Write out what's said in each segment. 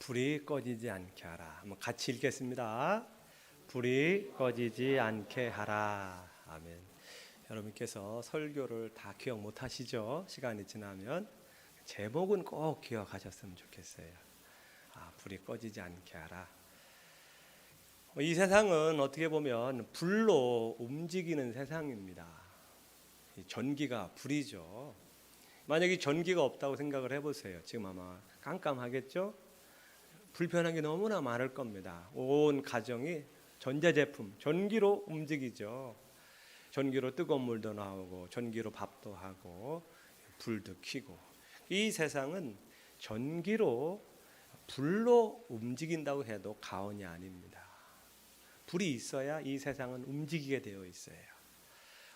불이 꺼지지 않게 하라. 한번 같이 읽겠습니다. 불이 꺼지지 않게 하라. 아멘. 여러분께서 설교를 다 기억 못 하시죠? 시간이 지나면 제목은 꼭 기억하셨으면 좋겠어요. 불이 꺼지지 않게 하라. 이 세상은 어떻게 보면 불로 움직이는 세상입니다. 전기가 불이죠. 만약에 전기가 없다고 생각을 해보세요. 지금 아마 깜깜하겠죠? 불편한 게 너무나 많을 겁니다. 온 가정이 전자제품, 전기로 움직이죠. 전기로 뜨거운 물도 나오고 전기로 밥도 하고 불도 켜고. 이 세상은 전기로 불로 움직인다고 해도 과언이 아닙니다. 불이 있어야 이 세상은 움직이게 되어 있어요.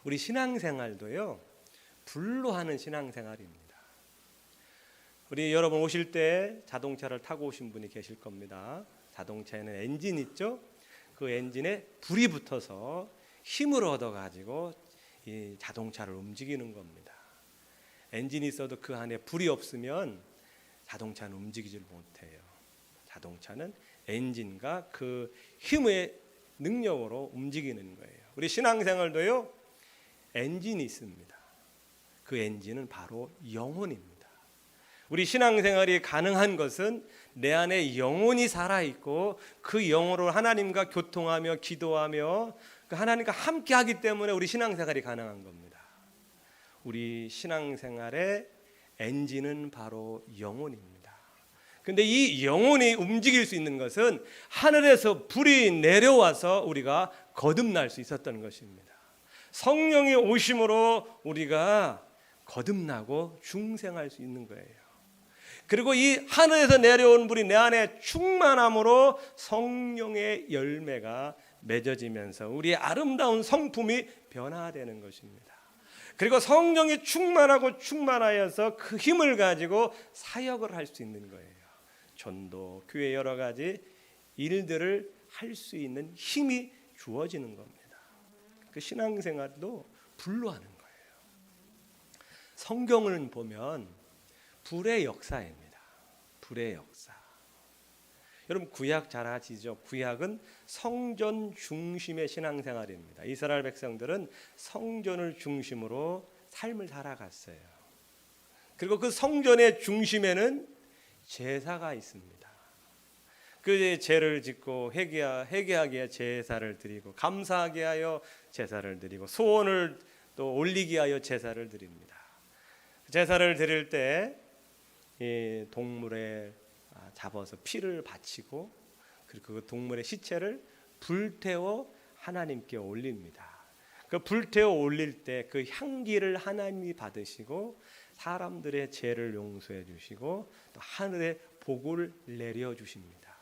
우리 신앙생활도요, 불로 하는 신앙생활입니다. 우리 여러분 오실 때 자동차를 타고 오신 분이 계실 겁니다. 자동차에는 엔진 있죠? 그 엔진에 불이 붙어서 힘을 얻어가지고 이 자동차를 움직이는 겁니다. 엔진이 있어도 그 안에 불이 없으면 자동차는 움직이질 못해요. 자동차는 엔진과 그 힘의 능력으로 움직이는 거예요. 우리 신앙생활도요, 엔진이 있습니다. 그 엔진은 바로 영혼입니다. 우리 신앙생활이 가능한 것은 내 안에 영혼이 살아있고 그 영혼으로 하나님과 교통하며 기도하며 그 하나님과 함께하기 때문에 우리 신앙생활이 가능한 겁니다. 우리 신앙생활의 엔진은 바로 영혼입니다. 그런데 이 영혼이 움직일 수 있는 것은 하늘에서 불이 내려와서 우리가 거듭날 수 있었던 것입니다. 성령이 오심으로 우리가 거듭나고 중생할 수 있는 거예요. 그리고 이 하늘에서 내려온 불이 내 안에 충만함으로 성령의 열매가 맺어지면서 우리의 아름다운 성품이 변화되는 것입니다. 그리고 성령이 충만하고 충만하여서 그 힘을 가지고 사역을 할 수 있는 거예요. 전도, 교회 여러 가지 일들을 할 수 있는 힘이 주어지는 겁니다. 그 신앙생활도 불로 하는 거예요. 성경을 보면 불의 역사입니다. 불의 역사. 여러분 구약 잘 아시죠? 구약은 성전 중심의 신앙생활입니다. 이스라엘 백성들은 성전을 중심으로 삶을 살아갔어요. 그리고 그 성전의 중심에는 제사가 있습니다. 그 제를 짓고 회개하기 위해 제사를 드리고 감사하게 하여 제사를 드리고 소원을 또 올리기 하여 제사를 드립니다. 제사를 드릴 때 이 동물에 잡아서 피를 바치고 그리고 그 동물의 시체를 불태워 하나님께 올립니다. 그 불태워 올릴 때 그 향기를 하나님이 받으시고 사람들의 죄를 용서해 주시고 또 하늘의 복을 내려 주십니다.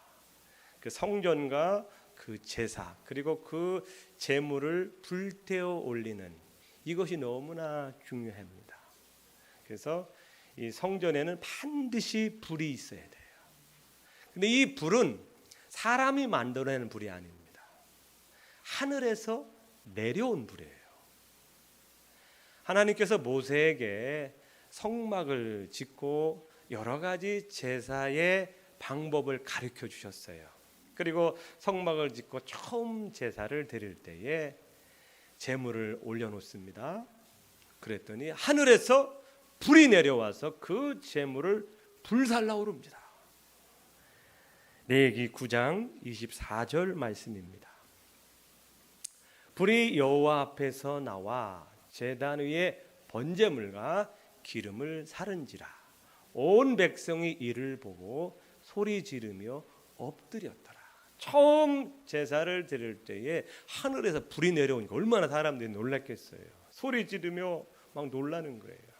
그 성전과 그 제사 그리고 그 제물을 불태워 올리는 이것이 너무나 중요합니다. 그래서 이 성전에는 반드시 불이 있어야 돼요. 근데 이 불은 사람이 만들어내는 불이 아닙니다. 하늘에서 내려온 불이에요. 하나님께서 모세에게 성막을 짓고 여러 가지 제사의 방법을 가르쳐 주셨어요. 그리고 성막을 짓고 처음 제사를 드릴 때에 제물을 올려놓습니다. 그랬더니 하늘에서 불이 내려와서 그 제물을 불살라 오릅니다. 레위기 9장 24절 말씀입니다. 불이 여호와 앞에서 나와 제단 위에 번제물과 기름을 사른지라 온 백성이 이를 보고 소리 지르며 엎드렸더라. 처음 제사를 드릴 때에 하늘에서 불이 내려오니까 얼마나 사람들이 놀랐겠어요. 소리 지르며 막 놀라는 거예요.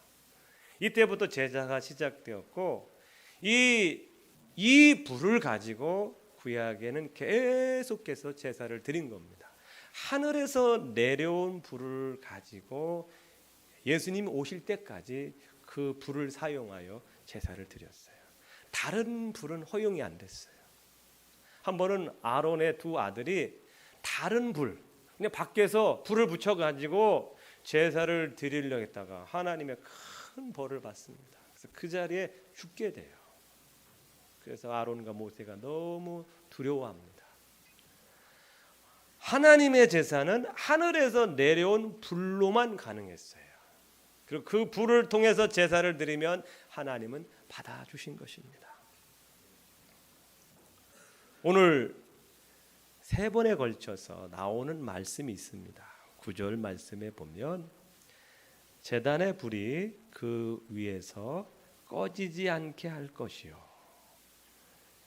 이때부터 제사가 시작되었고 이 불을 가지고 구약에는 계속해서 제사를 드린 겁니다. 하늘에서 내려온 불을 가지고 예수님 오실 때까지 그 불을 사용하여 제사를 드렸어요. 다른 불은 허용이 안 됐어요. 한 번은 아론의 두 아들이 다른 불, 그냥 밖에서 불을 붙여가지고 제사를 드리려고 했다가 하나님의 큰 벌을 받습니다. 그래서 그 자리에 죽게 돼요. 그래서 아론과 모세가 너무 두려워합니다. 하나님의 제사는 하늘에서 내려온 불로만 가능했어요. 그리고 그 불을 통해서 제사를 드리면 하나님은 받아주신 것입니다. 오늘 3번에 걸쳐서 나오는 말씀이 있습니다. 9절 말씀에 보면 제단의 불이 그 위에서 꺼지지 않게 할 것이요.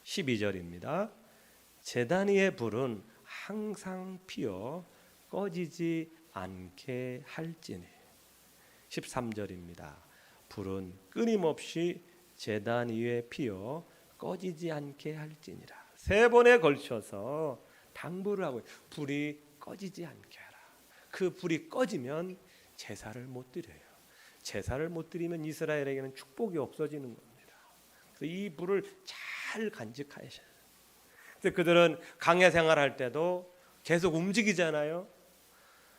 12절입니다. 제단 위의 불은 항상 피어 꺼지지 않게 할지니. 13절입니다. 불은 끊임없이 제단 위에 피어 꺼지지 않게 할지니라. 3번에 걸쳐서 당부를 하고 불이 꺼지지 않게 하라. 그 불이 꺼지면 제사를 못 드려요. 제사를 못 드리면 이스라엘에게는 축복이 없어지는 겁니다. 그래서 이 불을 잘 간직하셔야 돼요. 그래서 그들은 광야 생활할 때도 계속 움직이잖아요.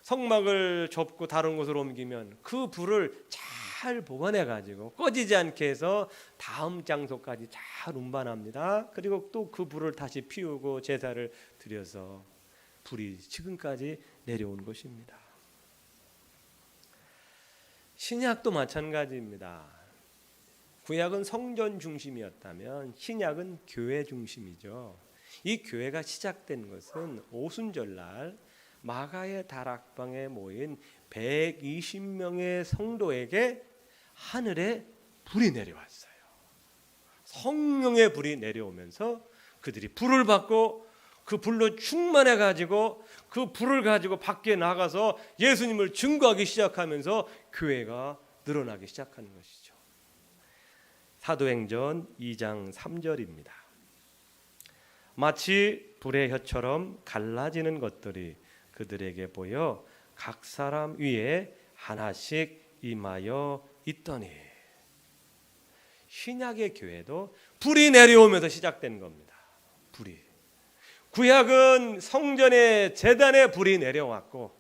성막을 접고 다른 곳으로 옮기면 그 불을 잘 보관해 가지고 꺼지지 않게 해서 다음 장소까지 잘 운반합니다. 그리고 또 그 불을 다시 피우고 제사를 드려서 불이 지금까지 내려온 것입니다. 신약도 마찬가지입니다. 구약은 성전 중심이었다면 신약은 교회 중심이죠. 이 교회가 시작된 것은 오순절날 마가의 다락방에 모인 120명의 성도에게 하늘에 불이 내려왔어요. 성령의 불이 내려오면서 그들이 불을 받고 그 불로 충만해 가지고 그 불을 가지고 밖에 나가서 예수님을 증거하기 시작하면서 교회가 늘어나기 시작하는 것이죠. 사도행전 2장 3절입니다. 마치 불의 혀처럼 갈라지는 것들이 그들에게 보여 각 사람 위에 하나씩 임하여 있더니. 신약의 교회도 불이 내려오면서 시작된 겁니다. 불이. 구약은 성전의 제단에 불이 내려왔고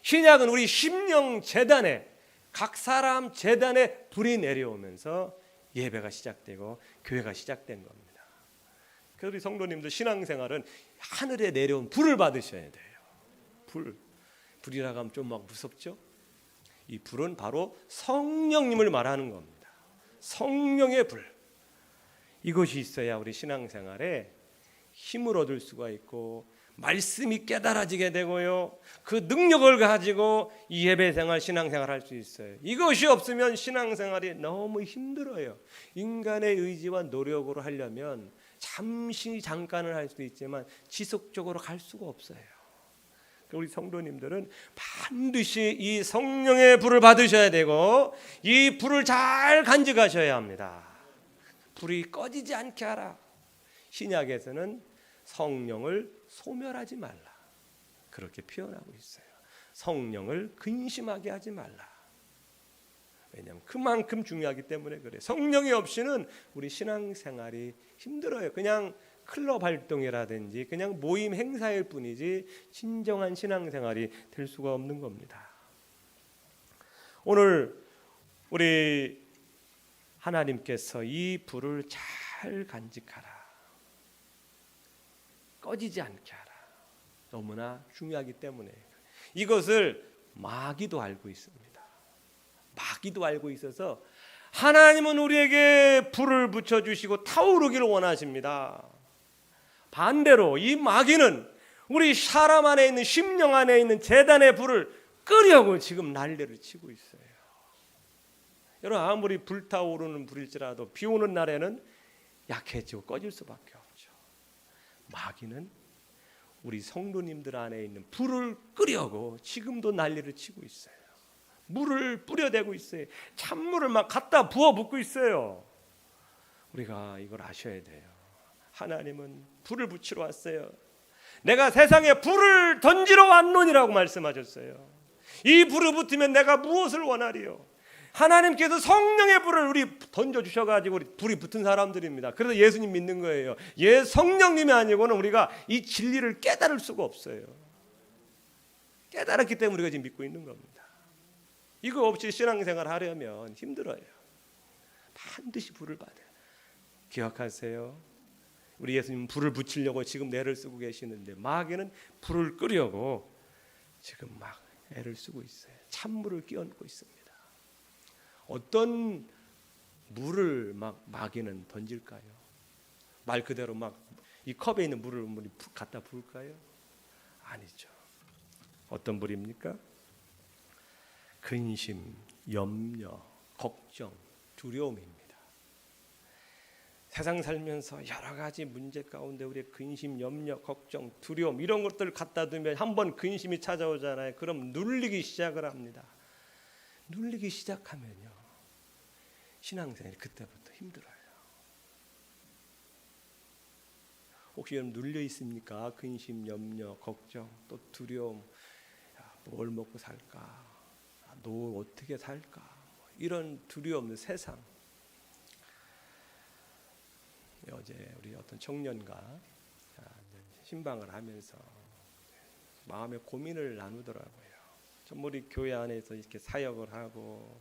신약은 우리 심령 제단에 각 사람 제단에 불이 내려오면서 예배가 시작되고 교회가 시작된 겁니다. 그래서 우리 성도님들 신앙생활은 하늘에 내려온 불을 받으셔야 돼요. 불이라고 하면 좀 막 무섭죠? 이 불은 바로 성령님을 말하는 겁니다. 성령의 불. 이것이 있어야 우리 신앙생활에 힘을 얻을 수가 있고 말씀이 깨달아지게 되고요. 그 능력을 가지고 이 예배생활 신앙생활 할 수 있어요. 이것이 없으면 신앙생활이 너무 힘들어요. 인간의 의지와 노력으로 하려면 잠깐은 할 수 있지만 지속적으로 갈 수가 없어요. 우리 성도님들은 반드시 이 성령의 불을 받으셔야 되고 이 불을 잘 간직하셔야 합니다. 불이 꺼지지 않게 하라. 신약에서는 성령을 소멸하지 말라. 그렇게 표현하고 있어요. 성령을 근심하게 하지 말라. 왜냐하면 그만큼 중요하기 때문에 그래요. 성령이 없이는 우리 신앙생활이 힘들어요. 그냥 클럽 활동이라든지 그냥 모임 행사일 뿐이지 진정한 신앙생활이 될 수가 없는 겁니다. 오늘 우리 하나님께서 이 불을 잘 간직하라. 꺼지지 않게 하라. 너무나 중요하기 때문에 이것을 마귀도 알고 있습니다. 마귀도 알고 있어서 하나님은 우리에게 불을 붙여주시고 타오르기를 원하십니다. 반대로 이 마귀는 우리 사람 안에 있는 심령 안에 있는 제단의 불을 끄려고 지금 난리를 치고 있어요. 여러분 아무리 불타오르는 불일지라도 비 오는 날에는 약해지고 꺼질 수밖에 없죠. 마귀는 우리 성도님들 안에 있는 불을 끄려고 지금도 난리를 치고 있어요. 물을 뿌려대고 있어요. 찬물을 막 갖다 부어 붓고 있어요. 우리가 이걸 아셔야 돼요. 하나님은 불을 붙이러 왔어요. 내가 세상에 불을 던지러 왔노니라고 말씀하셨어요. 이 불을 붙으면 내가 무엇을 원하리요? 하나님께서 성령의 불을 우리 던져주셔가지고 우리 불이 붙은 사람들입니다. 그래서 예수님 믿는 거예요. 성령님이 아니고는 우리가 이 진리를 깨달을 수가 없어요. 깨달았기 때문에 우리가 지금 믿고 있는 겁니다. 이거 없이 신앙생활 하려면 힘들어요. 반드시 불을 받아요. 기억하세요. 우리 예수님 불을 붙이려고 지금 애를 쓰고 계시는데 마귀는 불을 끄려고 지금 막 애를 쓰고 있어요. 찬물을 끼얹고 있습니다. 어떤 물을 막 마귀는 던질까요? 말 그대로 막 이 컵에 있는 물을 갖다 부을까요? 아니죠. 어떤 불입니까? 근심, 염려, 걱정, 두려움입니다. 세상 살면서 여러 가지 문제 가운데 우리의 근심, 염려, 걱정, 두려움 이런 것들을 갖다 두면 한번 근심이 찾아오잖아요. 그럼 눌리기 시작을 합니다. 눌리기 시작하면요, 신앙생활이 그때부터 힘들어요. 혹시 여러분 눌려 있습니까? 근심, 염려, 걱정, 또 두려움. 뭘 먹고 살까? 너 어떻게 살까? 이런 두려움, 세상. 어제 우리 어떤 청년과 신방을 하면서 마음의 고민을 나누더라고요. 좀 우리 교회 안에서 이렇게 사역을 하고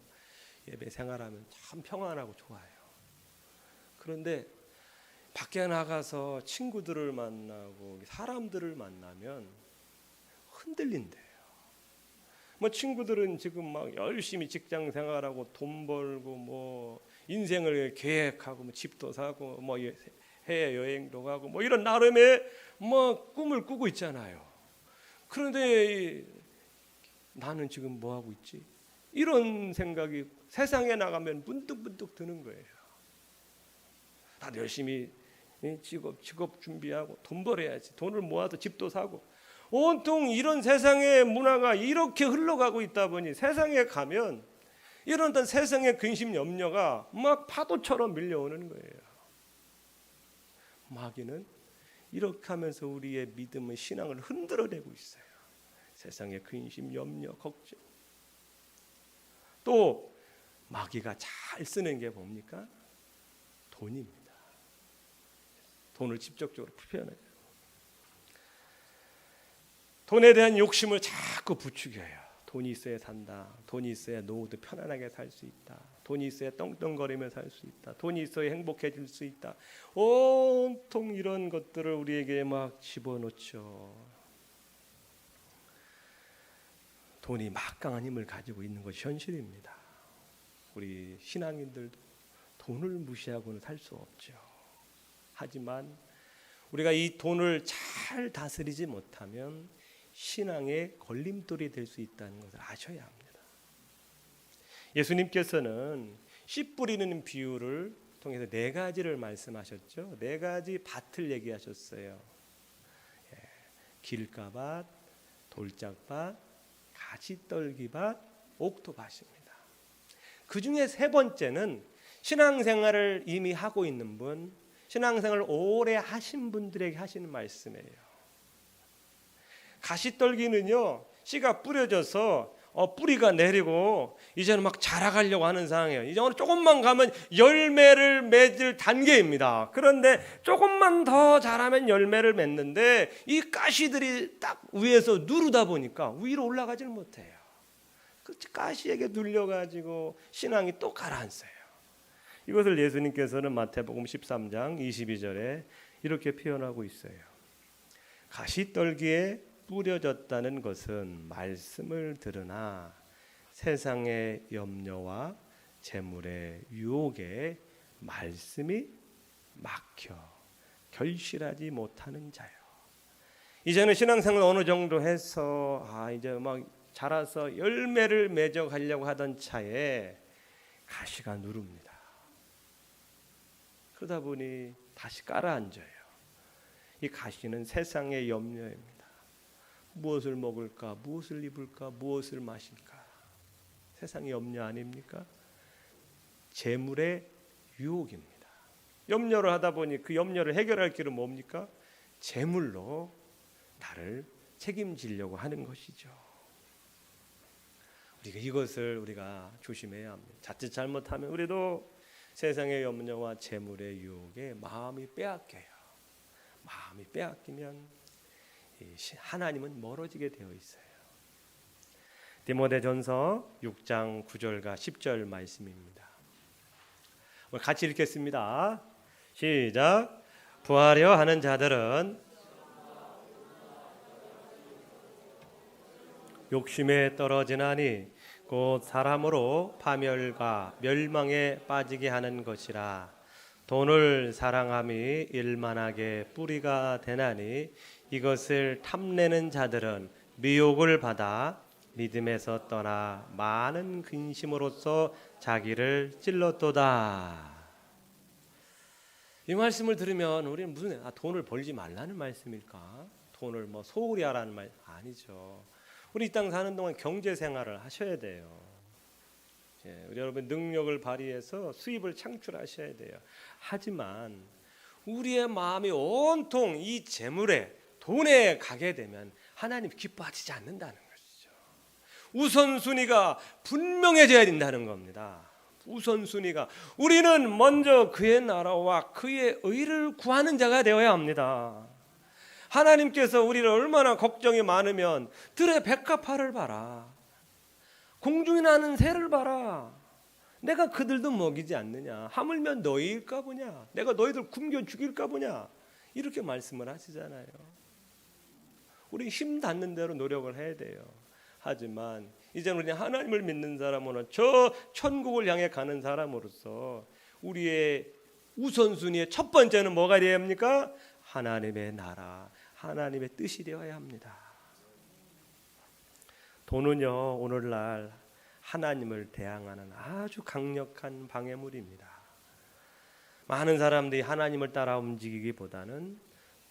예배 생활하면 참 평안하고 좋아요. 그런데 밖에 나가서 친구들을 만나고 사람들을 만나면 흔들린대요. 뭐 친구들은 지금 막 열심히 직장 생활하고 돈 벌고 뭐 인생을 계획하고 뭐 집도 사고 뭐 해외 여행도 가고 뭐 이런 나름의 뭐 꿈을 꾸고 있잖아요. 그런데 나는 지금 뭐 하고 있지? 이런 생각이 세상에 나가면 문득문득 드는 거예요. 다들 열심히 직업 준비하고 돈 벌어야지. 돈을 모아서 집도 사고. 온통 이런 세상의 문화가 이렇게 흘러가고 있다 보니 세상에 가면 이런 어떤 세상의 근심 염려가 막 파도처럼 밀려오는 거예요. 마귀는 이렇게 하면서 우리의 믿음의 신앙을 흔들어내고 있어요. 세상의 근심 염려 걱정. 또 마귀가 잘 쓰는 게 뭡니까? 돈입니다. 돈을 직접적으로 표현해요. 돈에 대한 욕심을 자꾸 부추겨요. 돈이 있어야 산다. 돈이 있어야 노후도 편안하게 살 수 있다. 돈이 있어야 떵떵거리며 살 수 있다. 돈이 있어야 행복해질 수 있다. 온통 이런 것들을 우리에게 막 집어넣죠. 돈이 막강한 힘을 가지고 있는 것이 현실입니다. 우리 신앙인들도 돈을 무시하고는 살 수 없죠. 하지만 우리가 이 돈을 잘 다스리지 못하면 신앙의 걸림돌이 될 수 있다는 것을 아셔야 합니다. 예수님께서는 씨 뿌리는 비유를 통해서 4가지를 말씀하셨죠. 4가지 밭을 얘기하셨어요. 길가밭, 돌짝밭, 가시떨기밭, 옥토밭입니다. 그 중에 3번째는 신앙생활을 이미 하고 있는 분, 신앙생활을 오래 하신 분들에게 하시는 말씀이에요. 가시떨기는요, 씨가 뿌려져서 뿌리가 내리고 이제는 막 자라가려고 하는 상황이에요. 이제 조금만 가면 열매를 맺을 단계입니다. 그런데 조금만 더 자라면 열매를 맺는데 이 가시들이 딱 위에서 누르다 보니까 위로 올라가질 못해요. 그 가시에게 눌려가지고 신앙이 또 가라앉아요. 이것을 예수님께서는 마태복음 13장 22절에 이렇게 표현하고 있어요. 가시떨기에 뿌려졌다는 것은 말씀을 들으나 세상의 염려와 재물의 유혹에 말씀이 막혀 결실하지 못하는 자요. 이제는 신앙생활 어느 정도 해서 이제 막 자라서 열매를 맺어가려고 하던 차에 가시가 누릅니다. 그러다 보니 다시 가라앉아요. 이 가시는 세상의 염려입니다. 무엇을 먹을까? 무엇을 입을까? 무엇을 마실까? 세상의 염려 아닙니까? 재물의 유혹입니다. 염려를 하다 보니 그 염려를 해결할 길은 뭡니까? 재물로 나를 책임지려고 하는 것이죠. 이것을 우리가 조심해야 합니다. 자칫 잘못하면 우리도 세상의 염려와 재물의 유혹에 마음이 빼앗겨요. 마음이 빼앗기면 하나님은 멀어지게 되어 있어요. 디모데전서 6장 9절과 10절 말씀입니다. 같이 읽겠습니다. 시작. 부하려 하는 자들은 욕심에 떨어지나니 곧 사람으로 파멸과 멸망에 빠지게 하는 것이라. 돈을 사랑함이 일만하게 뿌리가 되나니 이것을 탐내는 자들은 미혹을 받아 믿음에서 떠나 많은 근심으로써 자기를 찔렀도다. 이 말씀을 들으면 우리는 무슨 돈을 벌지 말라는 말씀일까? 돈을 뭐 소홀히 하라는 말 아니죠. 우리 이 땅 사는 동안 경제 생활을 하셔야 돼요. 우리 여러분 능력을 발휘해서 수입을 창출하셔야 돼요. 하지만 우리의 마음이 온통 이 재물에 돈에 가게 되면 하나님 기뻐하시지 않는다는 것이죠. 우선순위가 분명해져야 된다는 겁니다. 우선순위가 우리는 먼저 그의 나라와 그의 의를 구하는 자가 되어야 합니다. 하나님께서 우리를 얼마나 걱정이 많으면 들의 백합화를 봐라, 공중에 나는 새를 봐라, 내가 그들도 먹이지 않느냐, 하물며 너희일까 보냐, 내가 너희들 굶겨 죽일까 보냐, 이렇게 말씀을 하시잖아요. 우리 힘 닿는 대로 노력을 해야 돼요. 하지만 이제 우리 하나님을 믿는 사람으로는 저 천국을 향해 가는 사람으로서 우리의 우선순위의 첫 번째는 뭐가 되어야 합니까? 하나님의 나라, 하나님의 뜻이 되어야 합니다. 돈은요, 오늘날 하나님을 대항하는 아주 강력한 방해물입니다. 많은 사람들이 하나님을 따라 움직이기보다는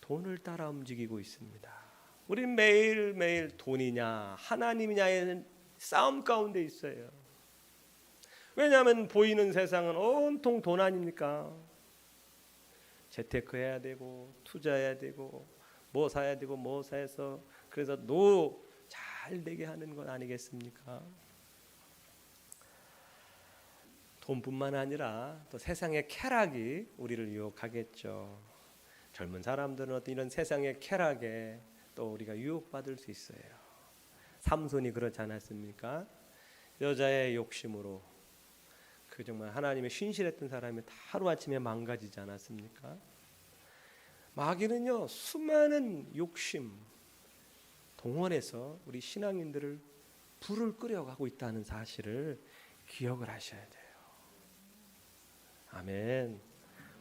돈을 따라 움직이고 있습니다. 우린 매일매일 돈이냐 하나님이냐의 싸움 가운데 있어요. 왜냐하면 보이는 세상은 온통 돈 아닙니까? 재테크해야 되고 투자해야 되고 뭐 사야 되고 뭐 사해서 그래서 노 잘 되게 하는 것 아니겠습니까? 돈뿐만 아니라 또 세상의 쾌락이 우리를 유혹하겠죠. 젊은 사람들은 어떤 이런 세상의 쾌락에 또 우리가 유혹받을 수 있어요. 삼손이 그렇지 않았습니까? 여자의 욕심으로 그 정말 하나님의 신실했던 사람이 하루아침에 망가지지 않았습니까? 마귀는요, 수많은 욕심 동원해서 우리 신앙인들을 불을 끓여가고 있다는 사실을 기억을 하셔야 돼요. 아멘.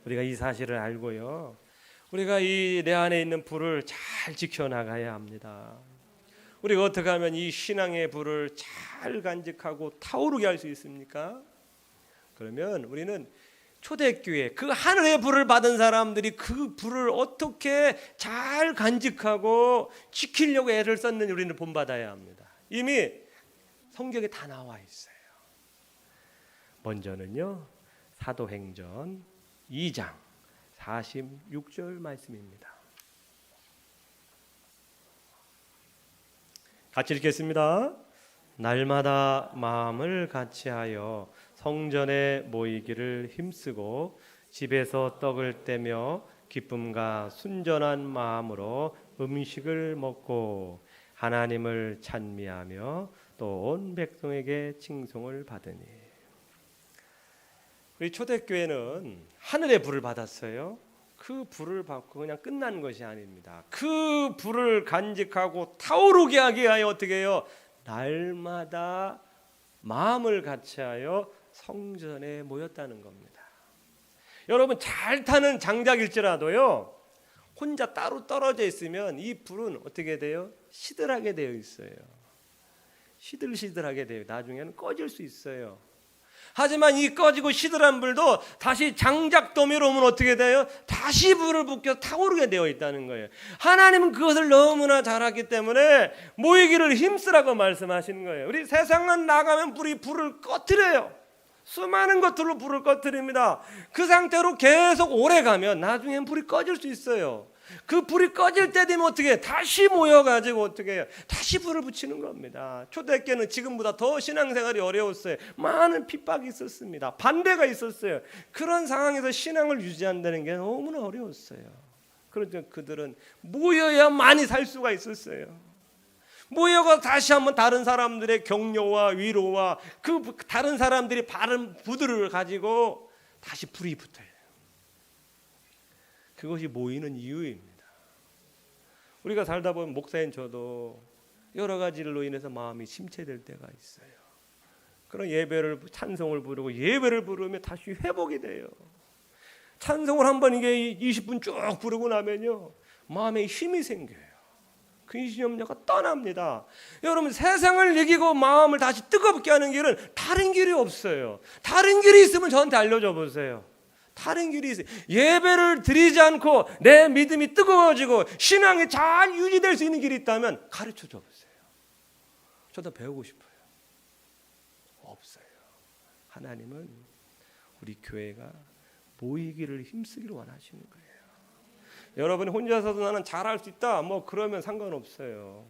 우리가 이 사실을 알고요, 우리가 이 내 안에 있는 불을 잘 지켜나가야 합니다. 우리가 어떻게 하면 이 신앙의 불을 잘 간직하고 타오르게 할 수 있습니까? 그러면 우리는 초대교회 그 하늘의 불을 받은 사람들이 그 불을 어떻게 잘 간직하고 지키려고 애를 썼는지 우리는 본받아야 합니다. 이미 성경에 다 나와 있어요. 먼저는요, 사도행전 2장 46절 말씀입니다. 같이 읽겠습니다. 날마다 마음을 같이하여 성전에 모이기를 힘쓰고 집에서 떡을 떼며 기쁨과 순전한 마음으로 음식을 먹고 하나님을 찬미하며 또 온 백성에게 칭송을 받으니. 우리 초대교회는 하늘의 불을 받았어요. 그 불을 받고 그냥 끝난 것이 아닙니다. 그 불을 간직하고 타오르게 하게 하여 어떻게 해요? 날마다 마음을 같이하여 성전에 모였다는 겁니다. 여러분, 잘 타는 장작일지라도요, 혼자 따로 떨어져 있으면 이 불은 어떻게 돼요? 시들하게 되어 있어요. 시들시들하게 돼요. 나중에는 꺼질 수 있어요. 하지만 이 꺼지고 시들한 불도 다시 장작더미로 오면 어떻게 돼요? 다시 불을 붙여 타오르게 되어 있다는 거예요. 하나님은 그것을 너무나 잘하기 때문에 모이기를 힘쓰라고 말씀하시는 거예요. 우리 세상은 나가면 불을 꺼뜨려요. 수많은 것들로 불을 꺼뜨립니다. 그 상태로 계속 오래 가면 나중엔 불이 꺼질 수 있어요. 그 불이 꺼질 때 되면 어떻게 해요? 다시 모여가지고 어떻게 해요? 다시 불을 붙이는 겁니다. 초대교회는 지금보다 더 신앙생활이 어려웠어요. 많은 핍박이 있었습니다. 반대가 있었어요. 그런 상황에서 신앙을 유지한다는 게 너무나 어려웠어요. 그러니까 그들은 모여야 많이 살 수가 있었어요. 모여가 다시 한번 다른 사람들의 격려와 위로와 그 다른 사람들이 바른 부들을 가지고 다시 불이 붙어요. 그것이 모이는 이유입니다. 우리가 살다 보면 목사인 저도 여러 가지로 인해서 마음이 심체될 때가 있어요. 그런 예배를 찬송을 부르고 예배를 부르면 다시 회복이 돼요. 찬송을 한번 이게 20분 쭉 부르고 나면요 마음에 힘이 생겨요. 근심 염려가 떠납니다. 여러분 세상을 이기고 마음을 다시 뜨겁게 하는 길은 다른 길이 없어요. 다른 길이 있으면 저한테 알려줘 보세요. 다른 길이 있어요. 예배를 드리지 않고 내 믿음이 뜨거워지고 신앙이 잘 유지될 수 있는 길이 있다면 가르쳐 줘 보세요. 저도 배우고 싶어요. 없어요. 하나님은 우리 교회가 모이기를 힘쓰기를 원하시는 거예요. 여러분이 혼자서도 나는 잘할 수 있다 뭐 그러면 상관없어요.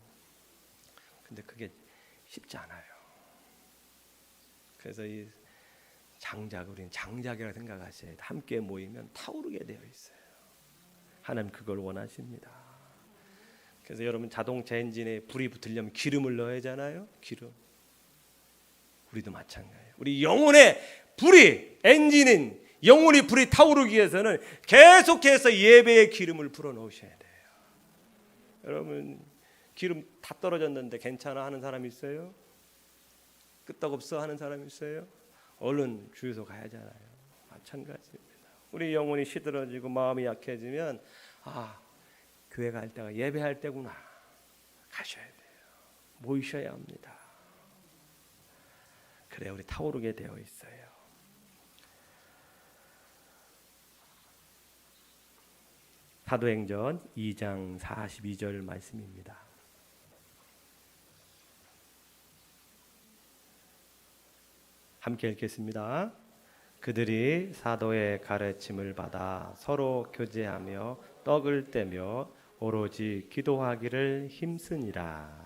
근데 그게 쉽지 않아요. 그래서 이 장작, 우리는 장작이라고 생각하셔야 돼요. 함께 모이면 타오르게 되어 있어요. 하나님 그걸 원하십니다. 그래서 여러분 자동차 엔진에 불이 붙으려면 기름을 넣어야 하잖아요. 기름. 우리도 마찬가지예요. 우리 영혼의 불이 엔진인 영혼이 불이 타오르기 위해서는 계속해서 예배의 기름을 불어 넣으셔야 돼요. 여러분 기름 다 떨어졌는데 괜찮아 하는 사람 있어요? 끄떡없어 하는 사람 있어요? 얼른 주유소 가야 하잖아요. 마찬가지입니다. 우리 영혼이 시들어지고 마음이 약해지면 교회 갈 때가 예배할 때구나. 가셔야 돼요. 모이셔야 합니다. 그래야 우리 타오르게 되어 있어요. 사도행전 2장 42절 말씀입니다. 함께 읽겠습니다. 그들이 사도의 가르침을 받아 서로 교제하며 떡을 떼며 오로지 기도하기를 힘쓰니라.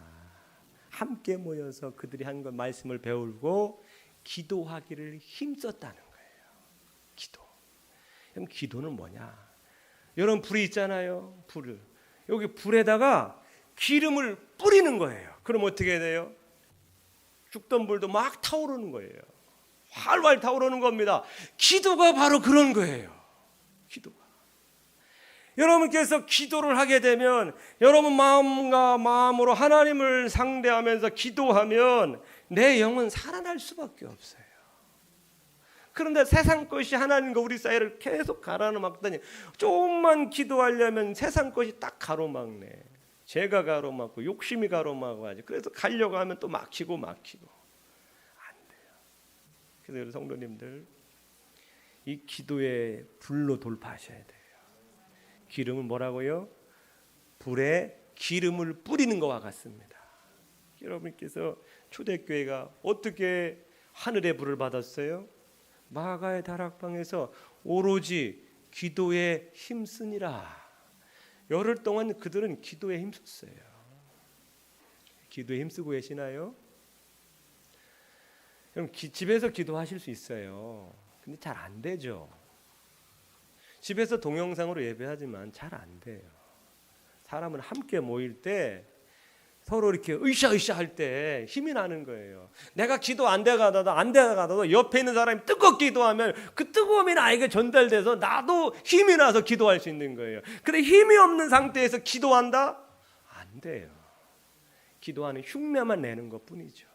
함께 모여서 그들이 한 것 말씀을 배우고 기도하기를 힘썼다는 거예요. 기도. 그럼 기도는 뭐냐? 여러분 불이 있잖아요. 불을 여기 불에다가 기름을 뿌리는 거예요. 그럼 어떻게 돼요? 죽던 불도 막 타오르는 거예요. 활활 타오르는 겁니다. 기도가 바로 그런 거예요. 기도가. 여러분께서 기도를 하게 되면 여러분 마음과 마음으로 하나님을 상대하면서 기도하면 내 영은 살아날 수밖에 없어요. 그런데 세상 것이 하나님과 우리 사이를 계속 가로막더니 조금만 기도하려면 세상 것이 딱 가로막네. 죄가 가로막고 욕심이 가로막아가지고 그래서 가려고 하면 또 막히고 안 돼요. 그래서 우리 성도님들 이 기도의 불로 돌파하셔야 돼요. 기름은 뭐라고요? 불에 기름을 뿌리는 것과 같습니다. 여러분께서 초대교회가 어떻게 하늘의 불을 받았어요? 마가의 다락방에서 오로지 기도에 힘쓰니라. 열흘 동안 그들은 기도에 힘썼어요. 기도에 힘쓰고 계시나요? 그럼 집에서 기도하실 수 있어요. 근데 잘 안 되죠. 집에서 동영상으로 예배하지만 잘 안 돼요. 사람은 함께 모일 때 서로 이렇게 으쌰으쌰 할 때 힘이 나는 거예요. 내가 기도 안 돼가다도 옆에 있는 사람이 뜨겁게 기도하면 그 뜨거움이 나에게 전달돼서 나도 힘이 나서 기도할 수 있는 거예요. 근데 힘이 없는 상태에서 기도한다? 안 돼요. 기도하는 흉내만 내는 것뿐이죠.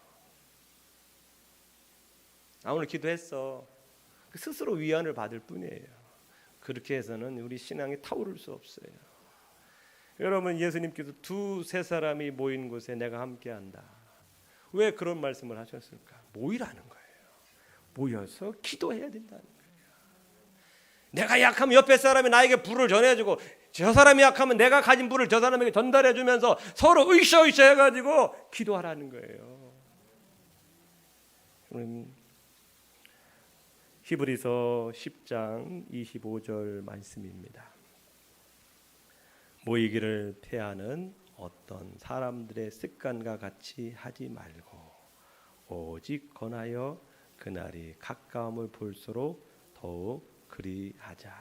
오늘 기도했어. 스스로 위안을 받을 뿐이에요. 그렇게 해서는 우리 신앙이 타오를 수 없어요. 여러분 예수님께서 두세 사람이 모인 곳에 내가 함께한다. 왜 그런 말씀을 하셨을까? 모이라는 거예요. 모여서 기도해야 된다는 거예요. 내가 약하면 옆에 사람이 나에게 불을 전해주고 저 사람이 약하면 내가 가진 불을 저 사람에게 전달해주면서 서로 으쌰으쌰 해가지고 기도하라는 거예요. 히브리서 10장 25절 말씀입니다. 모이기를 패하는 어떤 사람들의 습관과 같이 하지 말고 오직 권하여 그날이 가까움을 볼수록 더욱 그리하자.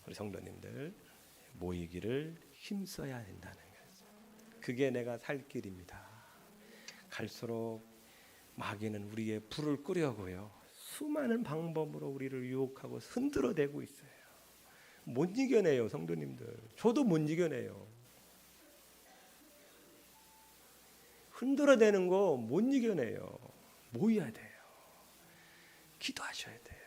우리 성도님들 모이기를 힘써야 된다는 거죠. 그게 내가 살 길입니다. 갈수록 마귀는 우리의 불을 끄려고요. 수많은 방법으로 우리를 유혹하고 흔들어대고 있어요. 못 이겨내요, 성도님들. 저도 못 이겨내요. 흔들어대는 거 못 이겨내요. 모여야 돼요. 기도하셔야 돼요.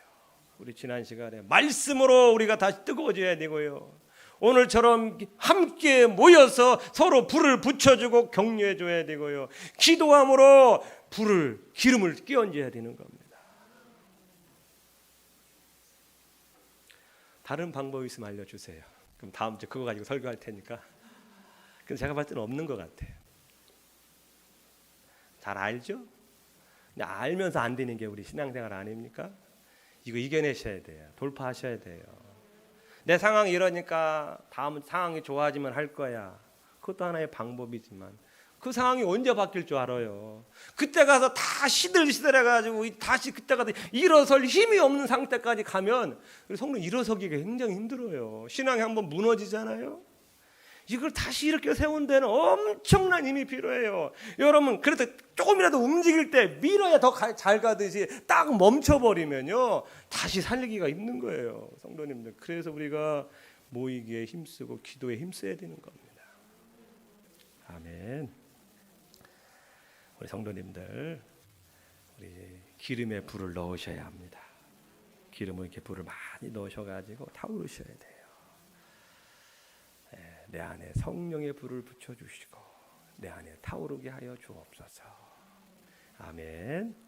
우리 지난 시간에 말씀으로 우리가 다시 뜨거워져야 되고요. 오늘처럼 함께 모여서 서로 불을 붙여주고 격려해 줘야 되고요. 기도함으로 기름을 끼얹어야 되는 겁니다. 다른 방법이 있으면 알려주세요. 그럼 다음 주에 그거 가지고 설교할 테니까. 근데 제가 봤을 때는 없는 것 같아요. 잘 알죠? 근데 알면서 안 되는 게 우리 신앙생활 아닙니까? 이거 이겨내셔야 돼요. 돌파하셔야 돼요. 내 상황이 이러니까 다음 상황이 좋아지면 할 거야. 그것도 하나의 방법이지만 그 상황이 언제 바뀔 줄 알아요. 그때 가서 다 시들시들해가지고 다시 그때 가서 일어설 힘이 없는 상태까지 가면 성도 일어서기가 굉장히 힘들어요. 신앙이 한번 무너지잖아요. 이걸 다시 이렇게 세운 데는 엄청난 힘이 필요해요. 여러분, 그래도 조금이라도 움직일 때 밀어야 더 잘 가듯이 딱 멈춰버리면요 다시 살리기가 힘든 거예요, 성도님들. 그래서 우리가 모이기에 힘쓰고 기도에 힘써야 되는 겁니다. 아멘. 우리 성도님들, 우리 기름에 불을 넣으셔야 합니다. 기름을 이렇게 불을 많이 넣으셔가지고 타오르셔야 돼요. 내 안에 성령의 불을 붙여주시고 내 안에 타오르게 하여 주옵소서. 아멘.